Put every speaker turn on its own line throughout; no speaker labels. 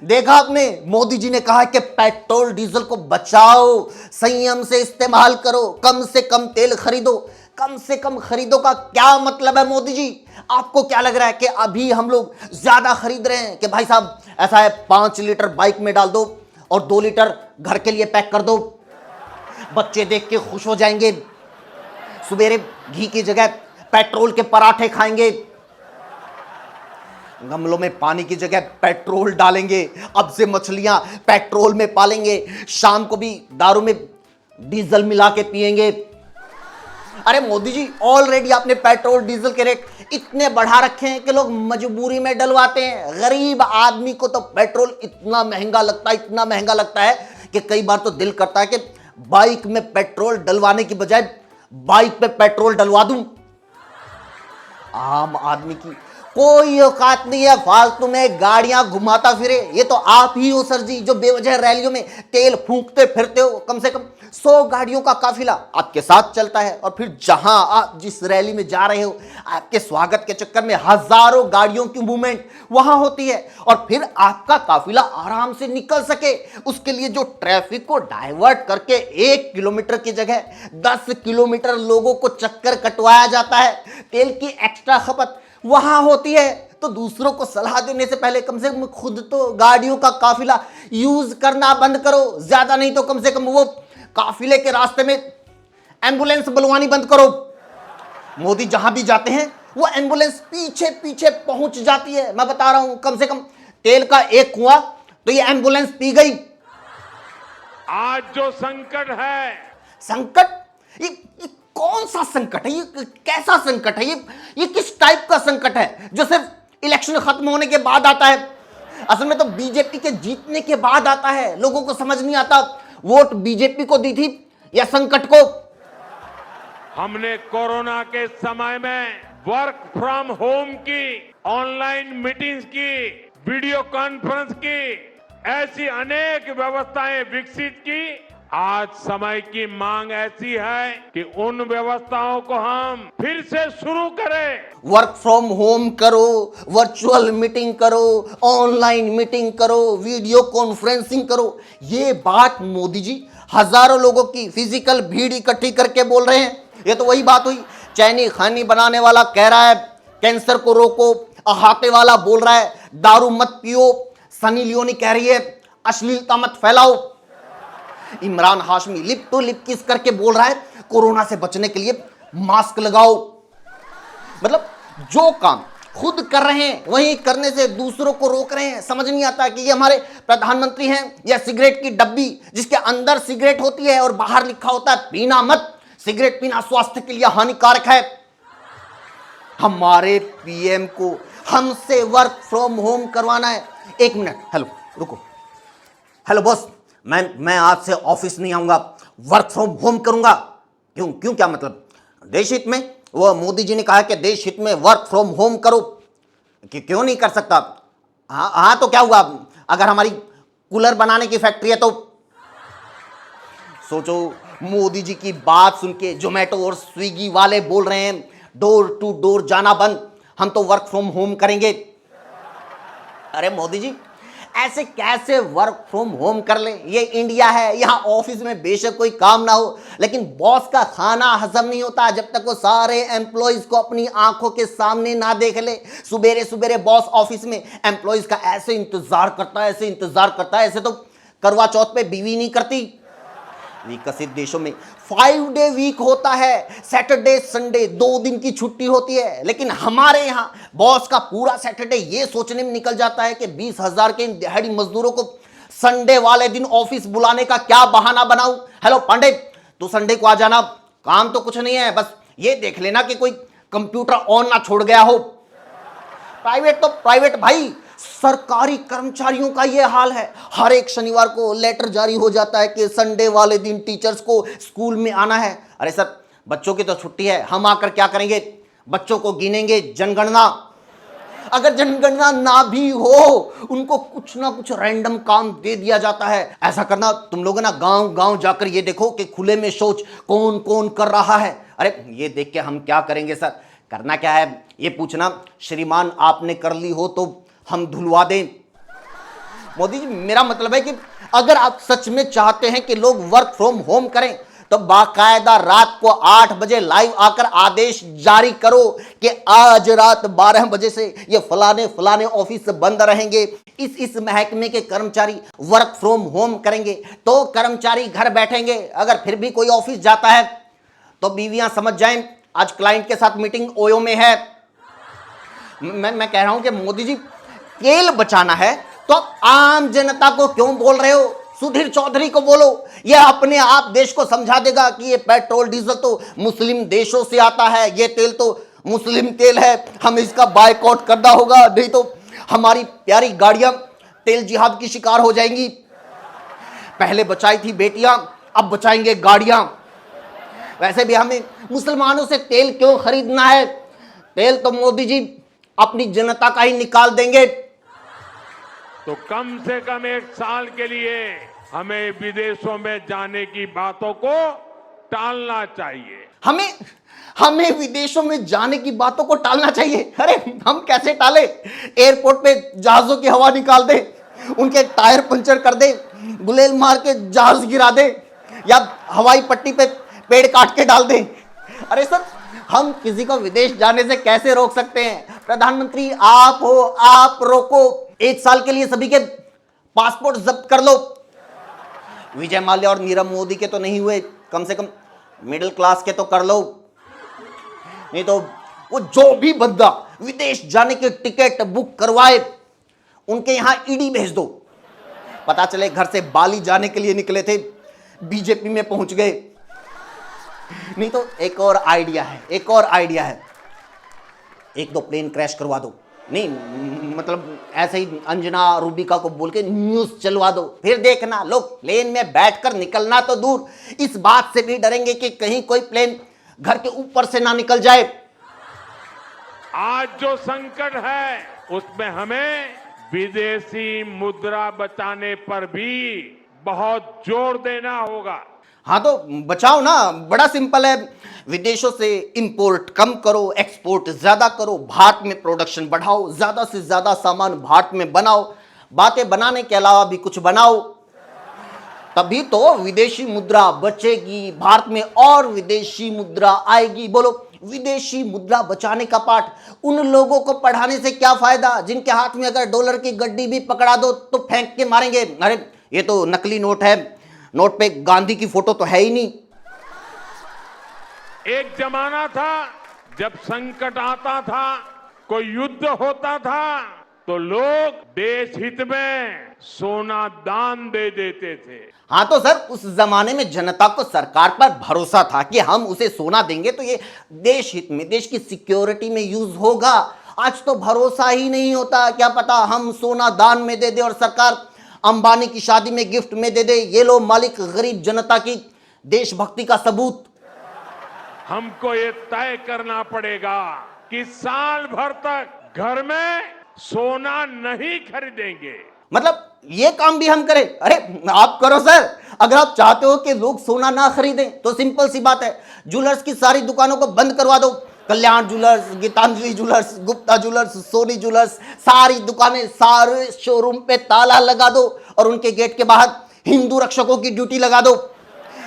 देखा आपने, मोदी जी ने कहा कि पेट्रोल डीजल को बचाओ, संयम से इस्तेमाल करो, कम से कम तेल खरीदो। कम से कम खरीदो का क्या मतलब है मोदी जी? आपको क्या लग रहा है कि अभी हम लोग ज्यादा खरीद रहे हैं? कि भाई साहब ऐसा है, 5 लीटर बाइक में डाल दो और 2 लीटर घर के लिए पैक कर दो, बच्चे देख के खुश हो जाएंगे, सुबेरे घी की जगह पेट्रोल के पराठे खाएंगे, गमलों में पानी की जगह पेट्रोल डालेंगे, अब से मछलियां पेट्रोल में पालेंगे, शाम को भी दारू में डीजल मिला के पिएंगे। अरे मोदी जी, ऑलरेडी आपने पेट्रोल डीजल के रेट इतने बढ़ा रखे हैं कि लोग मजबूरी में डलवाते हैं। गरीब आदमी को तो पेट्रोल इतना महंगा लगता है, इतना महंगा लगता है कि कई बार तो दिल करता है कि बाइक में पेट्रोल डलवाने की बजाय बाइक पे पेट्रोल डलवा दूं। आम आदमी की कोई औकात नहीं है फालतू में गाड़ियां घुमाता फिरे। ये तो आप ही हो सर जी जो बेवजह रैलियों में तेल फूंकते फिरते हो। कम से कम 100 गाड़ियों का काफिला आपके साथ चलता है और फिर जहां आप जिस रैली में जा रहे हो, आपके स्वागत के चक्कर में हजारों गाड़ियों की मूवमेंट वहां होती है और फिर आपका काफिला आराम से निकल सके, उसके लिए जो ट्रैफिक को डाइवर्ट करके 1 किलोमीटर की जगह 10 किलोमीटर लोगों को चक्कर कटवाया जाता है, तेल की एक्स्ट्रा खपत वहां होती है। तो दूसरों को सलाह देने से पहले कम से कम खुद तो गाड़ियों का काफिला यूज करना बंद करो। ज्यादा नहीं तो कम से कम वो काफिले के रास्ते में एम्बुलेंस बुलवानी बंद करो। मोदी जहां भी जाते हैं वो एम्बुलेंस पीछे पीछे पहुंच जाती है। मैं बता रहा हूं, कम से कम तेल का एक कुआं तो ये एम्बुलेंस पी गई।
आज जो संकट है,
संकट? ये कौन सा संकट है? ये कैसा संकट है? ये किस टाइप का संकट है जो सिर्फ इलेक्शन खत्म होने के बाद आता है? असल में तो बीजेपी के जीतने के बाद आता है। लोगों को समझ नहीं आता वोट बीजेपी को दी थी या संकट को।
हमने कोरोना के समय में वर्क फ्रॉम होम की, ऑनलाइन मीटिंग्स की, वीडियो कॉन्फ्रेंस की, ऐसी अनेक व्यवस्थाएं विकसित की। आज समय की मांग ऐसी है कि उन व्यवस्थाओं को हम फिर से शुरू करें।
वर्क फ्रॉम होम करो, वर्चुअल मीटिंग करो, ऑनलाइन मीटिंग करो, वीडियो कॉन्फ्रेंसिंग करो। ये बात मोदी जी हजारों लोगों की फिजिकल भीड़ इकट्ठी करके बोल रहे हैं। ये तो वही बात हुई, चैनी खानी बनाने वाला कह रहा है कैंसर को रोको, अहाते वाला बोल रहा है दारू मत पियो, सनी लियोनी कह रही है अश्लीलता मत फैलाओ, Imran Hashmi lip to lip kiss करके बोल रहा है कोरोना से बचने के लिए मास्क लगाओ। मतलब जो काम खुद कर रहे हैं वही करने से दूसरों को रोक रहे हैं। समझ नहीं आता कि ये हमारे प्रधानमंत्री हैं या सिगरेट की डब्बी जिसके अंदर सिगरेट होती है और बाहर लिखा होता है पीना मत, सिगरेट पीना स्वास्थ्य के लिए हानिकारक है। हमारे पीएम को हमसे वर्क फ्रॉम होम करवाना है। 1 मिनट, हेलो रुको, हेलो बॉस, मैं आज से ऑफिस नहीं आऊंगा, वर्क फ्रॉम होम करूंगा। क्यों क्या मतलब? देश हित में वो मोदी जी ने कहा कि देश हित में वर्क फ्रॉम होम करो। क्यों नहीं कर सकता? हाँ तो क्या हुआ अगर हमारी कूलर बनाने की फैक्ट्री है तो? सोचो, मोदी जी की बात सुन के जोमेटो और स्विगी वाले बोल रहे हैं डोर टू डोर जाना बंद, हम तो वर्क फ्रॉम होम करेंगे। अरे मोदी जी, ऐसे कैसे वर्क फ्रॉम होम कर ले? ये इंडिया है, यहां ऑफिस में बेशक कोई काम ना हो लेकिन बॉस का खाना हजम नहीं होता जब तक वो सारे एम्प्लॉइज को अपनी आंखों के सामने ना देख ले। सुबेरे सुबेरे बॉस ऑफिस में एम्प्लॉइज का ऐसे इंतजार करता है, ऐसे इंतजार करता है, ऐसे तो करवा चौथ पे बीवी नहीं करती। विकसित देशों में 5 डे वीक होता है, सैटरडे संडे 2 दिन की छुट्टी होती है, लेकिन हमारे यहाँ बॉस का पूरा सैटरडे ये सोचने में निकल जाता है कि 20,000 के इन दिहाड़ी मजदूरों को संडे वाले दिन ऑफिस बुलाने का क्या बहाना बनाऊं। हेलो पांडे, तू संडे को आ जाना, काम तो कुछ नहीं है, बस ये देख लेना कि कोई कंप्यूटर ऑन ना छोड़ गया हो। प्राइवेट तो प्राइवेट भाई, सरकारी कर्मचारियों का यह हाल है। हर एक शनिवार को लेटर जारी हो जाता है कि संडे वाले दिन टीचर्स को स्कूल में आना है। अरे सर, बच्चों की तो छुट्टी है, हम आकर क्या करेंगे? बच्चों को गिनेंगे, जनगणना। अगर जनगणना ना भी हो, उनको कुछ ना कुछ रैंडम काम दे दिया जाता है। ऐसा करना तुम लोग ना गांव गांव जाकर ये देखो कि खुले में शौच कौन कौन कर रहा है। अरे ये देख के हम क्या करेंगे सर? करना क्या है ये पूछना, श्रीमान आपने कर ली हो तो हम धुलवा दें। मोदी जी, मेरा मतलब है कि अगर आप सच में चाहते हैं कि लोग वर्क फ्रॉम होम करें तो बाकायदा रात को 8 बजे लाइव आकर आदेश जारी करो कि आज रात 12 बजे से ये फलाने फलाने ऑफिस बंद रहेंगे, इस महकमे के कर्मचारी वर्क फ्रॉम होम करेंगे, तो कर्मचारी घर बैठेंगे। अगर फिर भी कोई ऑफिस जाता है तो बीवियां समझ जाएं आज क्लाइंट के साथ मीटिंग ओयो में है। मैं कह रहा हूं कि मोदी जी, तेल बचाना है तो आम जनता को क्यों बोल रहे हो? सुधीर चौधरी को बोलो, यह अपने आप देश को समझा देगा कि ये पेट्रोल डीजल तो मुस्लिम देशों से आता है, ये तेल तो मुस्लिम तेल है, हम इसका बायकॉट करना होगा, नहीं तो हमारी प्यारी गाड़ियां तेल जिहाद की शिकार हो जाएंगी। पहले बचाई थी बेटियां, अब बचाएंगे गाड़ियां। वैसे भी हमें मुसलमानों से तेल क्यों खरीदना है? तेल तो मोदी जी अपनी जनता का ही निकाल देंगे।
तो कम से कम 1 साल के लिए हमें विदेशों में जाने की बातों को टालना चाहिए।
हमें विदेशों में जाने की बातों को टालना चाहिए। अरे हम कैसे टाले? एयरपोर्ट पे जहाजों की हवा निकाल दे, उनके टायर पंचर कर दे, गुलेल मार के जहाज गिरा दे, या हवाई पट्टी पे पेड़ काट के डाल दे। अरे सर, हम किसी को विदेश जाने से कैसे रोक सकते हैं? प्रधानमंत्री आप हो, आप रोको। 1 साल के लिए सभी के पासपोर्ट जब्त कर लो। विजय माल्या और नीरव मोदी के तो नहीं हुए, कम से कम मिडिल क्लास के तो कर लो। नहीं तो वो जो भी बंदा विदेश जाने की टिकट बुक करवाए, उनके यहां ईडी भेज दो। पता चले घर से बाली जाने के लिए निकले थे, बीजेपी में पहुंच गए। नहीं तो एक और आइडिया है, 1-2 प्लेन क्रैश करवा दो। नहीं मतलब ऐसे ही अंजना रूबिका को बोल के न्यूज चलवा दो, फिर देखना लोग प्लेन में बैठकर निकलना तो दूर, इस बात से भी डरेंगे कि कहीं कोई प्लेन घर के ऊपर से ना निकल जाए।
आज जो संकट है उसमें हमें विदेशी मुद्रा बचाने पर भी बहुत जोर देना होगा।
हाँ तो बचाओ ना, बड़ा सिंपल है। विदेशों से इंपोर्ट कम करो, एक्सपोर्ट ज्यादा करो, भारत में प्रोडक्शन बढ़ाओ, ज्यादा से ज्यादा सामान भारत में बनाओ, बातें बनाने के अलावा भी कुछ बनाओ, तभी तो विदेशी मुद्रा बचेगी, भारत में और विदेशी मुद्रा आएगी। बोलो, विदेशी मुद्रा बचाने का पाठ उन लोगों को पढ़ाने से क्या फायदा जिनके हाथ में अगर डॉलर की गड्डी भी पकड़ा दो तो फेंक के मारेंगे, अरे ये तो नकली नोट है, नोट पे गांधी की फोटो तो है ही नहीं।
एक जमाना था जब संकट आता था, कोई युद्ध होता था तो लोग देश हित में सोना दान दे देते थे।
हाँ तो सर, उस जमाने में जनता को सरकार पर भरोसा था कि हम उसे सोना देंगे तो ये देश हित में, देश की सिक्योरिटी में यूज होगा। आज तो भरोसा ही नहीं होता, क्या पता हम सोना दान में दे दे और सरकार अंबानी की शादी में गिफ्ट में दे दे। ये लो मालिक गरीब जनता की देशभक्ति का सबूत।
हमको ये तय करना पड़ेगा कि साल भर तक घर में सोना नहीं खरीदेंगे।
मतलब ये काम भी हम करें? अरे आप करो सर, अगर आप चाहते हो कि लोग सोना ना खरीदें तो सिंपल सी बात है, ज्वेलर्स की सारी दुकानों को बंद करवा दो। Kalyan jewellers, Geetanjali jewellers, Gupta jewellers, Soni jewellers, सारी दुकानें, सारे शोरूम पे ताला लगा दो और उनके गेट के बाहर हिंदू रक्षकों की ड्यूटी लगा दो।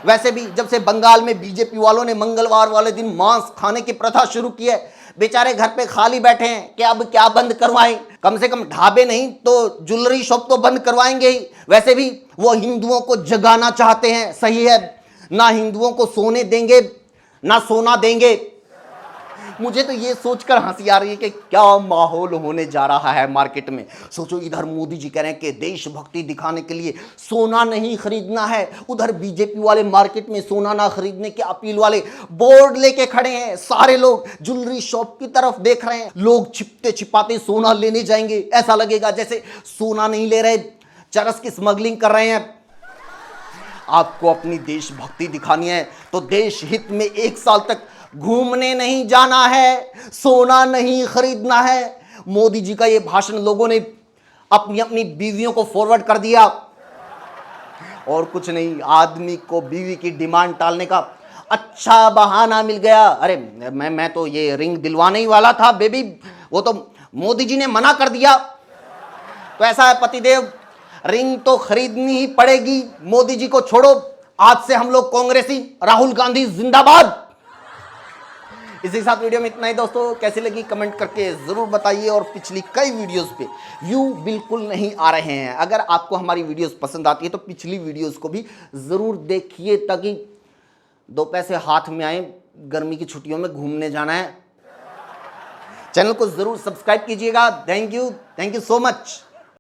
वैसे भी जब से बंगाल में बीजेपी वालों ने मंगलवार वाले दिन मांस खाने की प्रथा शुरू की है, बेचारे घर पे खाली बैठे हैं कि अब क्या बंद करवाएं। कम से कम ढाबे नहीं तो ज्वेलरी शॉप तो बंद करवाएंगे ही। वैसे भी वो हिंदुओं को जगाना चाहते हैं, सही है, ना हिंदुओं को सोने देंगे ना सोना देंगे। मुझे तो ये सोचकर हंसी आ रही है कि क्या माहौल होने जा रहा है मार्केट में। सोचो, इधर मोदी जी कह रहे हैं कि देशभक्ति दिखाने के लिए सोना नहीं खरीदना है, उधर बीजेपी वाले मार्केट में सोना ना खरीदने की अपील वाले बोर्ड लेके खड़े हैं। सारे लोग ज्वेलरी शॉप की तरफ देख रहे हैं। लोग छिपते छिपाते सोना लेने जाएंगे, ऐसा लगेगा जैसे सोना नहीं ले रहे, चरस की स्मगलिंग कर रहे हैं। आपको अपनी देशभक्ति दिखानी है तो देश हित में 1 साल तक घूमने नहीं जाना है, सोना नहीं खरीदना है। मोदी जी का ये भाषण लोगों ने अपनी अपनी बीवियों को फॉरवर्ड कर दिया। और कुछ नहीं, आदमी को बीवी की डिमांड टालने का अच्छा बहाना मिल गया। अरे मैं तो ये रिंग दिलवाने ही वाला था बेबी, वो तो मोदी जी ने मना कर दिया। तो ऐसा है पतिदेव, रिंग तो खरीदनी ही पड़ेगी। मोदी जी को छोड़ो, आज से हम लोग कांग्रेसी, राहुल गांधी जिंदाबाद। इसी के साथ वीडियो में इतना ही दोस्तों। कैसी लगी कमेंट करके जरूर बताइए। और पिछली कई वीडियोस पे व्यू बिल्कुल नहीं आ रहे हैं। अगर आपको हमारी वीडियोस पसंद आती है तो पिछली वीडियोस को भी जरूर देखिए, ताकि 2 पैसे हाथ में आए। गर्मी की छुट्टियों में घूमने जाना है। चैनल को जरूर सब्सक्राइब कीजिएगा। Thank you so much.